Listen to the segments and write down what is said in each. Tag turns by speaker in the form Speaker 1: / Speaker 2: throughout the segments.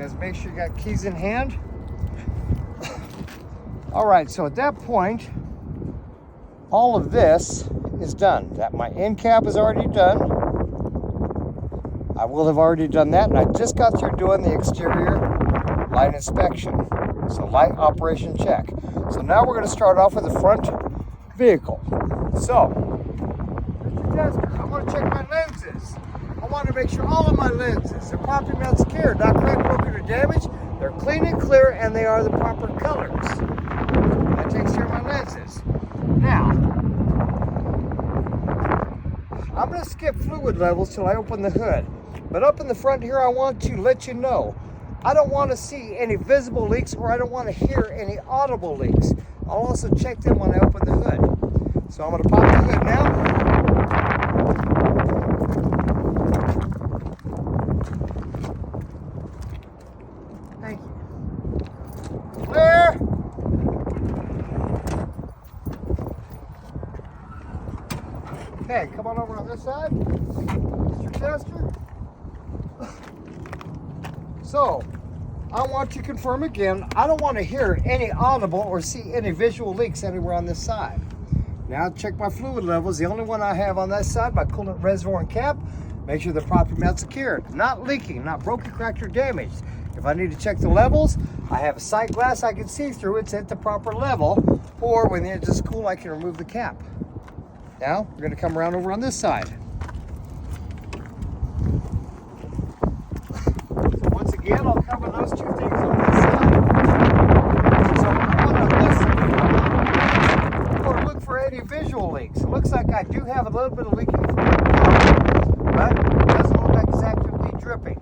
Speaker 1: guys make sure you got keys in hand. All right, so at that point, all of this is done. That my end cap is already done. I will have already done that, and I just got through doing the exterior light inspection. So light operation check. So now we're going to start off with the front vehicle. So, Mr. Tester, I want to check my lenses. I want to make sure all of my lenses are properly mount secured, not cracked, broken, or damaged. They're clean and clear, and they are the proper colors. That takes care of my lenses. Now, I'm going to skip fluid levels till I open the hood. But up in the front here, I want to let you know, I don't want to see any visible leaks, or I don't want to hear any audible leaks. I'll also check them when I open the hood. So I'm going to pop the hood now. Thank you. Clear. Okay, come on over on this side, Mr. Tester. So, I want to confirm again, I don't want to hear any audible or see any visual leaks anywhere on this side. Now, check my fluid levels. The only one I have on that side, my coolant reservoir and cap. Make sure they're properly mount secured. Not leaking, not broken, cracked, or damaged. If I need to check the levels, I have a sight glass I can see through. It's at the proper level. Or when the engine's cool, I can remove the cap. Now, we're going to come around over on this side. Once again, I'll cover those two things on this side. So I'm going to listen or look for any visual leaks. It looks like I do have a little bit of leaking from the pump, but it doesn't look like it's actively dripping.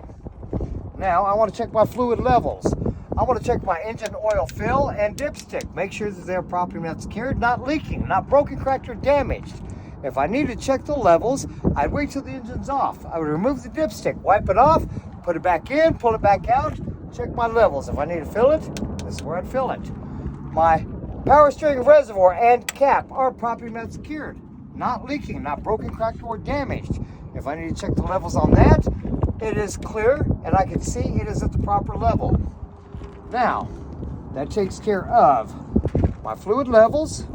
Speaker 1: Now, I want to check my fluid levels. I want to check my engine oil fill and dipstick. Make sure that they're properly mount secured, not leaking, not broken, cracked, or damaged. If I need to check the levels, I'd wait till the engine's off. I would remove the dipstick, wipe it off, put it back in, pull it back out, check my levels. If I need to fill it, this is where I'd fill it. My power steering reservoir and cap are properly mount secured, not leaking, not broken, cracked, or damaged. If I need to check the levels on that, it is clear and I can see it is at the proper level. Now, that takes care of my fluid levels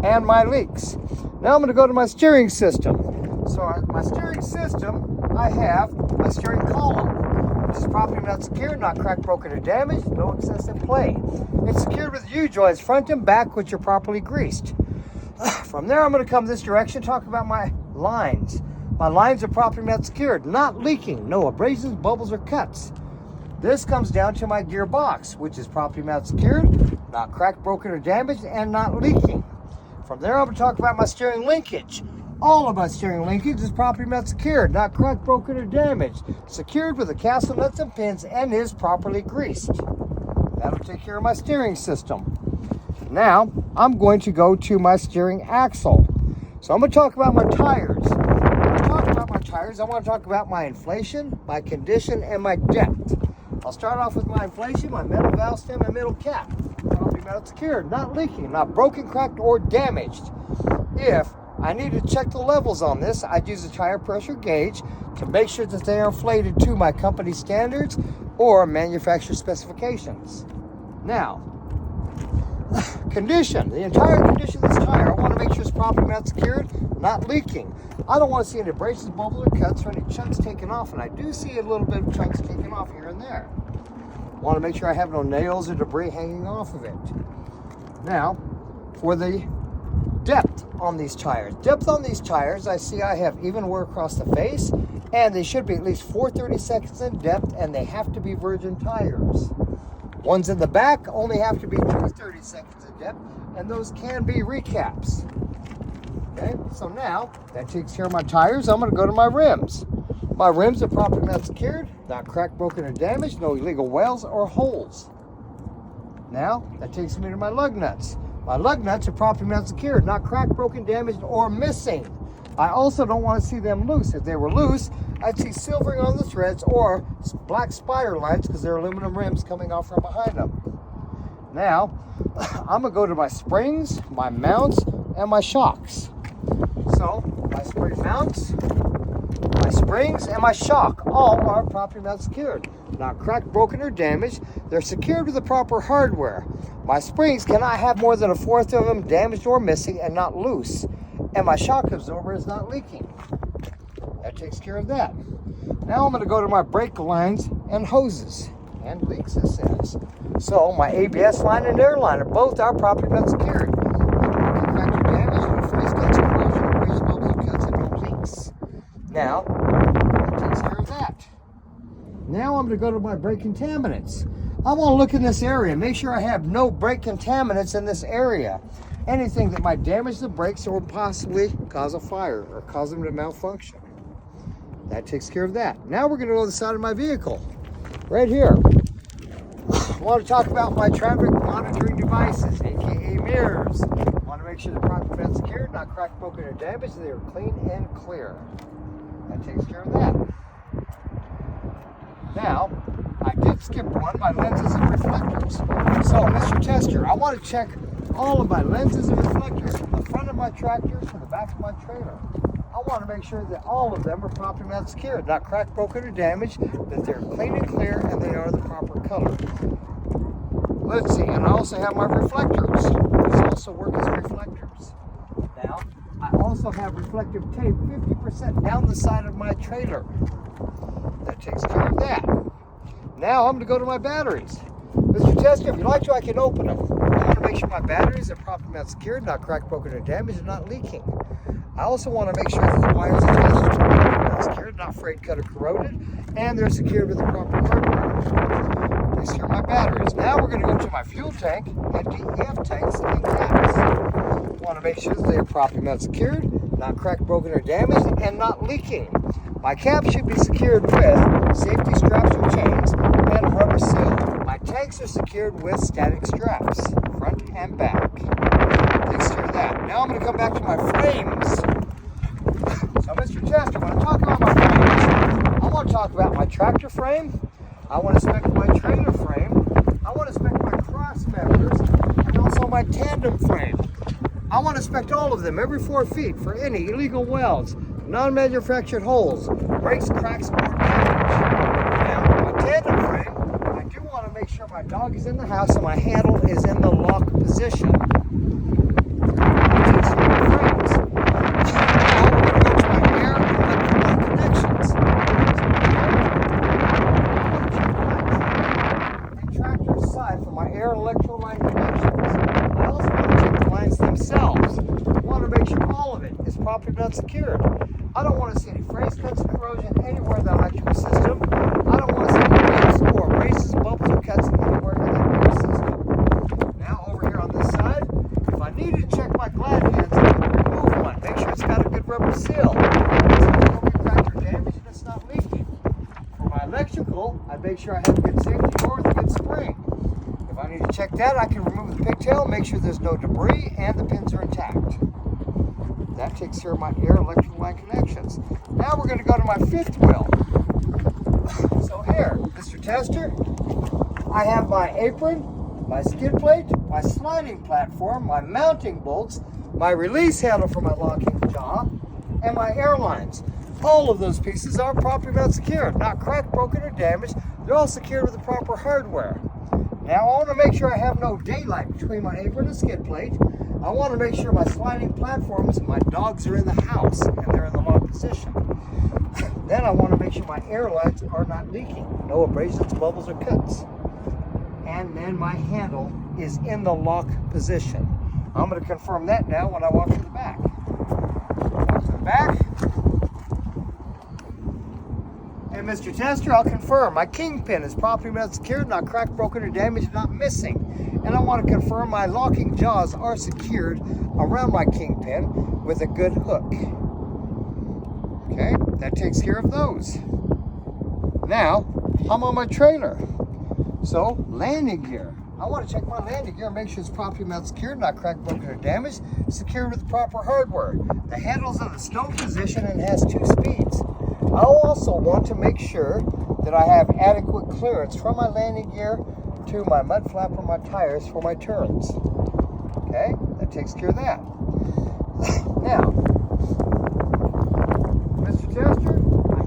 Speaker 1: and my leaks. Now I'm going to go to my steering system. So my steering system, I have my steering column, which is properly mount secured, not cracked, broken, or damaged, no excessive play. It's secured with U-joints front and back, which are properly greased. From there, I'm going to come this direction, talk about my lines. My lines are properly mount secured, not leaking, no abrasions, bubbles, or cuts. This comes down to my gearbox, which is properly mount secured, not cracked, broken, or damaged, and not leaking. From there, I'm going to talk about my steering linkage. All of my steering linkage is properly mount secured, not cracked, broken, or damaged. Secured with the castle nuts and pins and is properly greased. That'll take care of my steering system. Now, I'm going to go to my steering axle. So I'm going to talk about my tires. When I talk about my tires, I want to talk about my inflation, my condition, and my depth. I'll start off with my inflation, my middle valve stem, and middle cap. Properly mount secured, not leaking, not broken, cracked, or damaged. If I need to check the levels on this, I'd use a tire pressure gauge to make sure that they are inflated to my company standards or manufacturer specifications. Now, condition. The entire condition of this tire, I want to make sure it's properly mount secured, not leaking. I don't want to see any abrasions, bubbles, or cuts, or any chunks taken off, and I do see a little bit of chunks taken off here and there. I want to make sure I have no nails or debris hanging off of it. Now, for the depth on these tires. Depth on these tires, I see I have even wear across the face, and they should be at least 4/32 in depth, and they have to be virgin tires. Ones in the back only have to be 2/32 in depth, and those can be recaps. Okay, so now that takes care of my tires. I'm going to go to my rims. My rims are properly mount secured, not cracked, broken, or damaged, no illegal wells or holes. Now that takes me to my lug nuts. My lug nuts are properly mount secured, not cracked, broken, damaged, or missing. I also don't want to see them loose. If they were loose, I'd see silvering on the threads or black spider lines because they're aluminum rims coming off from behind them. Now, I'm going to go to my springs, my mounts, and my shocks. So, my spring mounts, my springs, and my shock all are properly mount secured. Not cracked, broken, or damaged. They're secured with the proper hardware. My springs cannot have more than a fourth of them damaged or missing and not loose. And my shock absorber is not leaking. That takes care of that. Now I'm going to go to my brake lines and hoses and leaks, it says. So my ABS line and air line are both are properly mount secured. Factory damage, no freeze cuts, corrosion, abrasions, bubbles, or cuts, and no leaks. Now, that takes care of that. Now I'm going to go to my brake contaminants. I want to look in this area, make sure I have no brake contaminants in this area. Anything that might damage the brakes or possibly cause a fire or cause them to malfunction. That takes care of that. Now we're going to go to the side of my vehicle, right here. I want to talk about my traffic monitoring devices, aka mirrors. I want to make sure the properly mount secured, not cracked, broken, or damaged. They are clean and clear. That takes care of that. Now, I did skip one, my lenses and reflectors. So, Mr. Tester, I want to check all of my lenses and reflectors from the front of my tractor to the back of my trailer. I want to make sure that all of them are properly mount secured, not cracked, broken, or damaged, that they're clean and clear, and they are the proper color. Let's see, and I also have my reflectors. These also work as reflectors. Now, I also have reflective tape 50% down the side of my trailer. That takes care of that. Now I'm going to go to my batteries. Mr. Tester, if you'd like to, I can open them. I want to make sure my batteries are properly mount secured, not cracked, broken, or damaged, and not leaking. I also want to make sure that the wires attached are secured, not frayed, cut, or corroded, and they're secured with the proper hardware. These are my batteries. Now we're going to go to my fuel tank and DEF tanks and caps. I want to make sure that they are properly mount secured, not cracked, broken, or damaged, and not leaking. My cap should be secured with safety straps or chains and a rubber seal. My tanks are secured with static straps, front and back. Takes care of that. Now I'm going to come back to my frames. So, Mr. Tester, when I talk about my frames, I want to talk about my tractor frame. I want to spec my trailer frame. I want to spec my cross members and also my tandem frame. I want to spec all of them every 4 feet for any illegal welds, non-manufactured holes, brakes, cracks, or damage. Now, my tandem frame, I do want to make sure my dog is in the house and my handle is in the lock position. Electroline connections. I also want to check the lines themselves. I want to make sure all of it is properly mount secured. I don't want to see any frays, cuts, and corrosion anywhere in the electrical system. I don't want to see any leaks or abrasions, bubbles, or cuts anywhere in the mirror system. Now over here on this side, if I need to check my glad hands, I can remove one. Make sure it's got a good rubber seal. It's not cracked or damaged and it's not leaking. For my electrical, I make sure I have a good safety door with a good spring. If I need to check that, I can remove the pigtail, make sure there's no debris, and the pins are intact. That takes care of my air electrical line connections. Now we're going to go to my fifth wheel. So here, Mr. Tester, I have my apron, my skid plate, my sliding platform, my mounting bolts, my release handle for my locking jaw, and my air lines. All of those pieces are properly mount secured, not cracked, broken, or damaged. They're all secured with the proper hardware. Now I want to make sure I have no daylight between my apron and skid plate. I want to make sure my sliding platforms and my dogs are in the house and they're in the lock position. Then I want to make sure my air lines are not leaking. No abrasions, bubbles, or cuts. And then my handle is in the lock position. I'm going to confirm that now when I walk to the back. Walk to the back. And Mr. Tester, I'll confirm my kingpin is properly mount secured, not cracked, broken, or damaged, not missing. And I want to confirm my locking jaws are secured around my kingpin with a good hook. Okay, that takes care of those. Now, I'm on my trailer. So, landing gear. I want to check my landing gear and make sure it's properly mount secured, not cracked, broken, or damaged, secured with the proper hardware. The handle's in the stone position and has 2 speeds. I also want to make sure that I have adequate clearance from my landing gear to my mud flap or my tires for my turns. Okay, that takes care of that. Now, Mr. Tester, I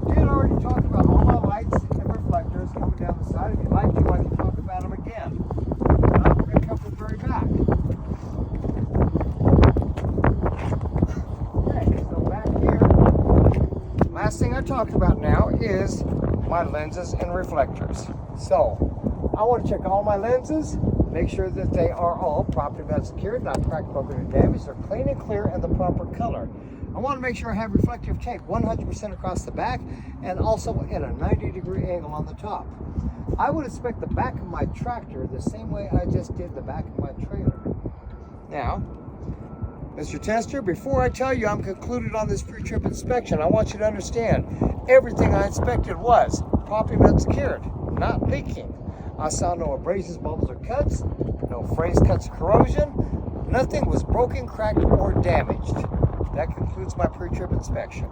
Speaker 1: last thing I talked about now is my lenses and reflectors. So I want to check all my lenses, make sure that they are all properly mounted, secured, not cracked, broken, or damaged. They're clean and clear and the proper color. I want to make sure I have reflective tape 100% across the back and also at a 90-degree angle on the top. I would inspect the back of my tractor the same way I just did the back of my trailer. Now, Mr. Tester, before I tell you I'm concluded on this pre-trip inspection, I want you to understand everything I inspected was properly mounted, secured, not leaking. I saw no abrasions, bubbles, or cuts, no frays, cuts, corrosion. Nothing was broken, cracked, or damaged. That concludes my pre-trip inspection.